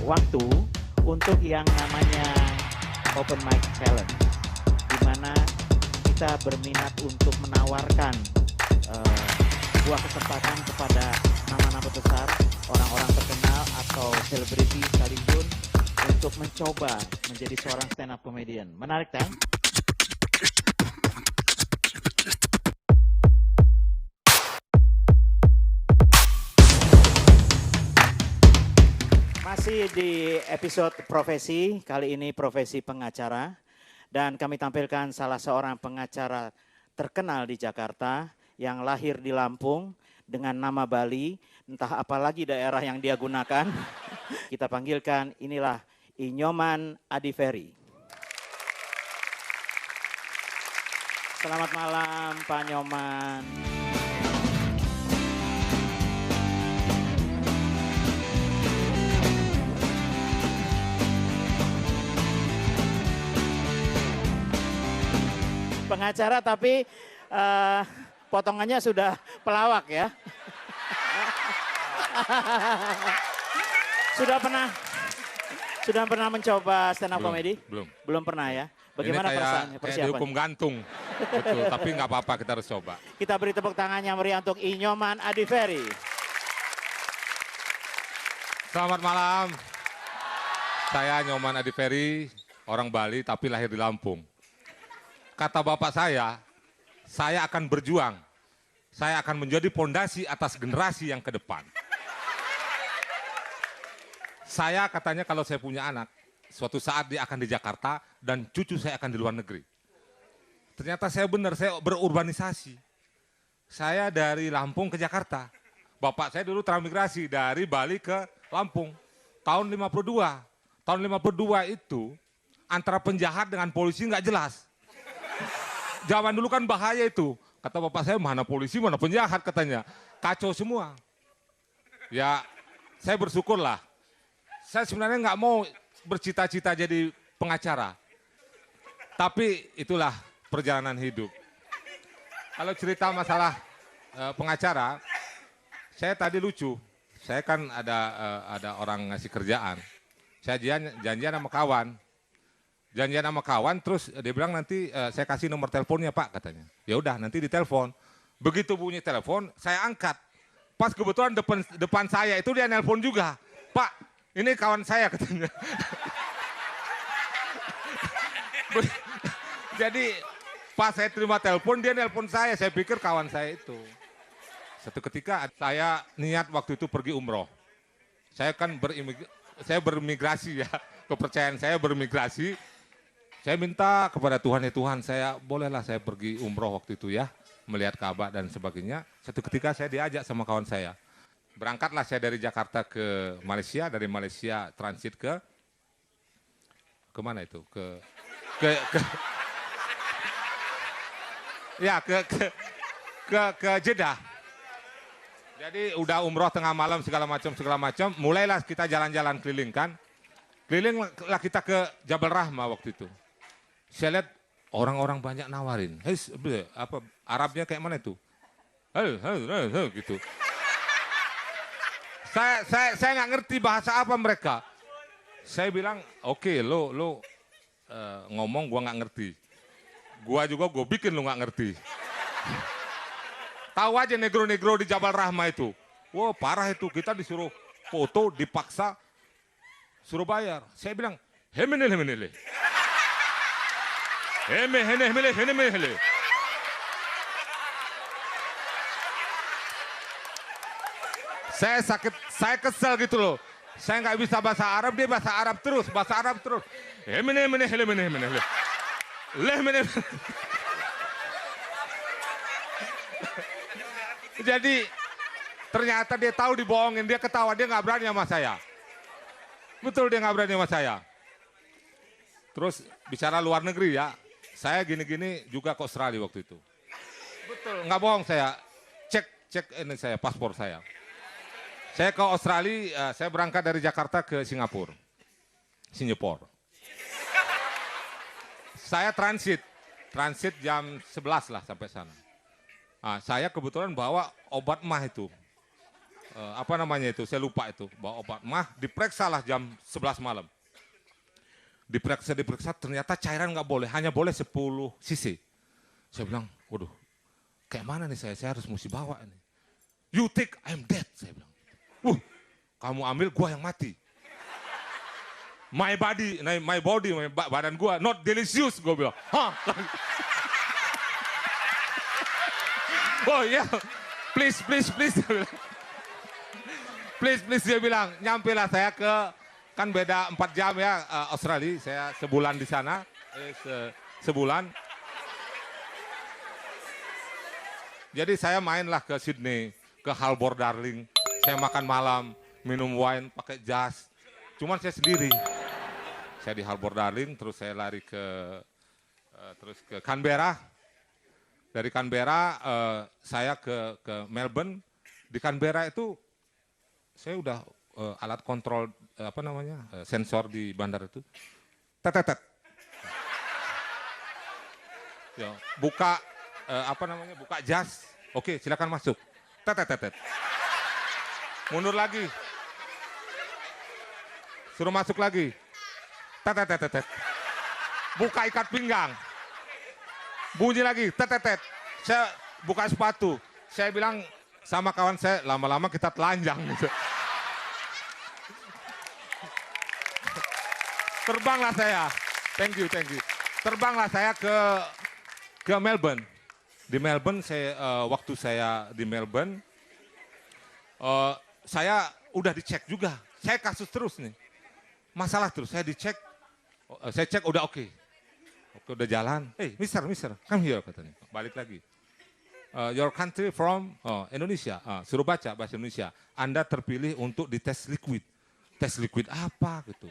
waktu untuk yang namanya Open Mic Challenge, di mana kita berminat untuk menawarkan sebuah kesempatan kepada nama-nama besar, orang-orang terkenal atau selebriti sekalipun untuk mencoba menjadi seorang stand up comedian. Menarik kan? Masih di episode profesi, kali ini profesi pengacara. Dan kami tampilkan salah seorang pengacara terkenal di Jakarta yang lahir di Lampung dengan nama Bali, entah apalagi daerah yang dia gunakan. Kita panggilkan, inilah Inyoman Adiferi. Selamat malam Pak Nyoman. Pengacara tapi potongannya sudah pelawak ya. Sudah pernah mencoba stand up comedy? Belum. Belum pernah ya. Bagaimana persiapan? persiapan? Dihukum gantung. Betul, tapi nggak apa-apa, kita harus coba. Kita beri tepuk tangan yang meriah untuk Inyoman Adiferi. Selamat malam. Saya Nyoman Adiferi, orang Bali tapi lahir di Lampung. Kata bapak saya akan berjuang. Saya akan menjadi pondasi atas generasi yang ke depan. Saya katanya kalau saya punya anak, suatu saat dia akan di Jakarta dan cucu saya akan di luar negeri. Ternyata saya benar, saya berurbanisasi. Saya dari Lampung ke Jakarta. Bapak saya dulu transmigrasi dari Bali ke Lampung. Tahun 52. Tahun 52 itu antara penjahat dengan polisi nggak jelas. Zaman dulu kan bahaya itu. Kata bapak saya, mana polisi, mana penjahat katanya. Kacau semua. Ya, saya bersyukurlah. Saya sebenarnya nggak mau bercita-cita jadi pengacara. Tapi itulah perjalanan hidup. Kalau cerita masalah pengacara, saya tadi lucu. Saya kan ada orang ngasih kerjaan. Saya janjian sama kawan. Janjian sama kawan, terus dia bilang nanti saya kasih nomor teleponnya Pak katanya. Ya udah nanti ditelepon. Begitu bunyi telepon, saya angkat. Pas kebetulan depan saya itu dia nelpon juga. Pak, ini kawan saya katanya. Jadi pas saya terima telepon, dia nelpon saya pikir kawan saya itu. Satu ketika saya niat waktu itu pergi umroh. Saya kan bermigrasi ya, kepercayaan saya bermigrasi. Saya minta kepada Tuhan, ya Tuhan saya bolehlah saya pergi umroh waktu itu ya, melihat Ka'bah dan sebagainya. Satu ketika saya diajak sama kawan saya. Berangkatlah saya dari Jakarta ke Malaysia, dari Malaysia transit ke mana itu? Ke Jeddah. Jadi udah umroh tengah malam segala macam, mulailah kita jalan-jalan keliling kan. Kelilinglah kita ke Jabal Rahmah waktu itu. Saya lihat orang-orang banyak nawarin. Arabnya kayak mana itu? Gitu. Saya nggak ngerti bahasa apa mereka. Saya bilang, oke, lo ngomong gua nggak ngerti. Gua juga gue bikin lo nggak ngerti. Tahu aja negro-negro di Jabal Rahmah itu. Wah parah itu, kita disuruh foto, dipaksa, suruh bayar. Saya bilang, hemenele. Saya kesel gitu loh. Saya nggak bisa bahasa Arab, dia bahasa Arab terus. Jadi ternyata dia tahu dibohongin, dia ketawa, dia nggak berani sama saya. Betul dia nggak berani sama saya. Terus bicara luar negeri ya. Saya gini-gini juga ke Australia waktu itu. Betul, nggak bohong saya. Cek ini saya, paspor saya. Saya ke Australia, saya berangkat dari Jakarta ke Singapura. Saya transit jam 11 lah sampai sana. Nah, saya kebetulan bawa obat mah itu. apa namanya itu, saya lupa itu, bawa obat. Mah, diperiksa lah jam 11 malam. Diperiksa, ternyata cairan nggak boleh, hanya boleh 10 cc. Saya bilang, waduh, kayak mana nih saya harus mesti bawa ini. You take, I'm dead, saya bilang. Kamu ambil, gua yang mati. My body, badan gua, not delicious, gua bilang. Hah? Oh iya, please, please, dia bilang, nyampelah saya ke, kan beda 4 jam ya, Australia, saya sebulan di sana, sebulan. Jadi saya mainlah ke Sydney, ke Harbour Darling, saya makan malam, minum wine, pakai jas, cuman saya sendiri. Saya di Harbour Darling, terus saya lari terus ke Canberra. Dari Canberra saya ke Melbourne. Di Canberra itu saya udah alat kontrol sensor di bandar itu. Tetetet. Ya, buka buka jas. Oke, silakan masuk. Tetetet. Mundur lagi. Suruh masuk lagi. Tetetet. Buka ikat pinggang. Bunyi lagi, tetetet. Saya buka sepatu. Saya bilang sama kawan saya, lama-lama kita telanjang gitu. Terbanglah saya. Thank you. Terbanglah saya ke Melbourne. Di Melbourne waktu saya di Melbourne saya udah dicek juga. Saya kasus terus nih. Masalah terus, saya dicek. Saya cek udah oke. Oke, udah jalan. Mister, come here katanya. Balik lagi. Your country from Indonesia. Suruh baca bahasa Indonesia. Anda terpilih untuk dites liquid. Tes liquid apa gitu.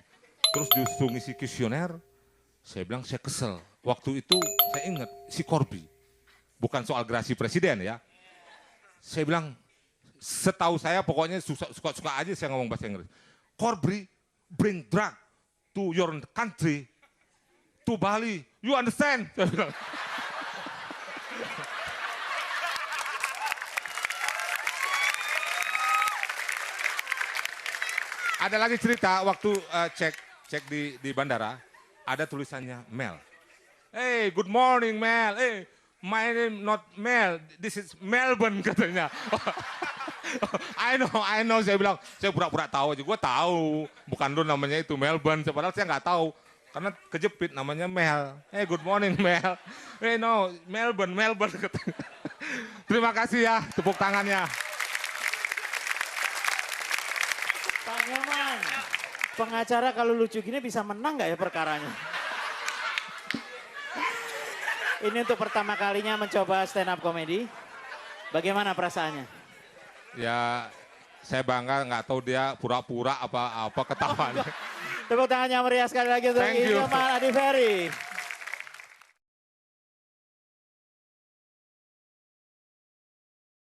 Terus disuruh ngisi kuesioner. Saya bilang saya kesel. Waktu itu saya ingat si Corby. Bukan soal gerasi presiden ya. Saya bilang, setahu saya pokoknya suka-suka aja saya ngomong bahasa Inggris. Corby bring drug to your country. To Bali, you understand? Ada lagi cerita waktu cek di bandara, ada tulisannya Mel. Hey, good morning Mel. Hey, my name not Mel, this is Melbourne katanya. I know, saya bilang, saya pura-pura tahu aja, gue tahu, bukan lu namanya itu Melbourne, padahal saya nggak tahu. Karena kejepit namanya Mel. Hey, good morning Mel. Hey, no, Melbourne. Terima kasih ya, tepuk tangannya. Pak Nyoman, pengacara kalau lucu gini bisa menang nggak ya perkaranya? Ini untuk pertama kalinya mencoba stand up comedy. Bagaimana perasaannya? Ya, saya bangga, nggak tahu dia pura-pura apa ketawanya. Tepuk tangannya meriah sekali lagi untuk Nyoman Adi Ferry.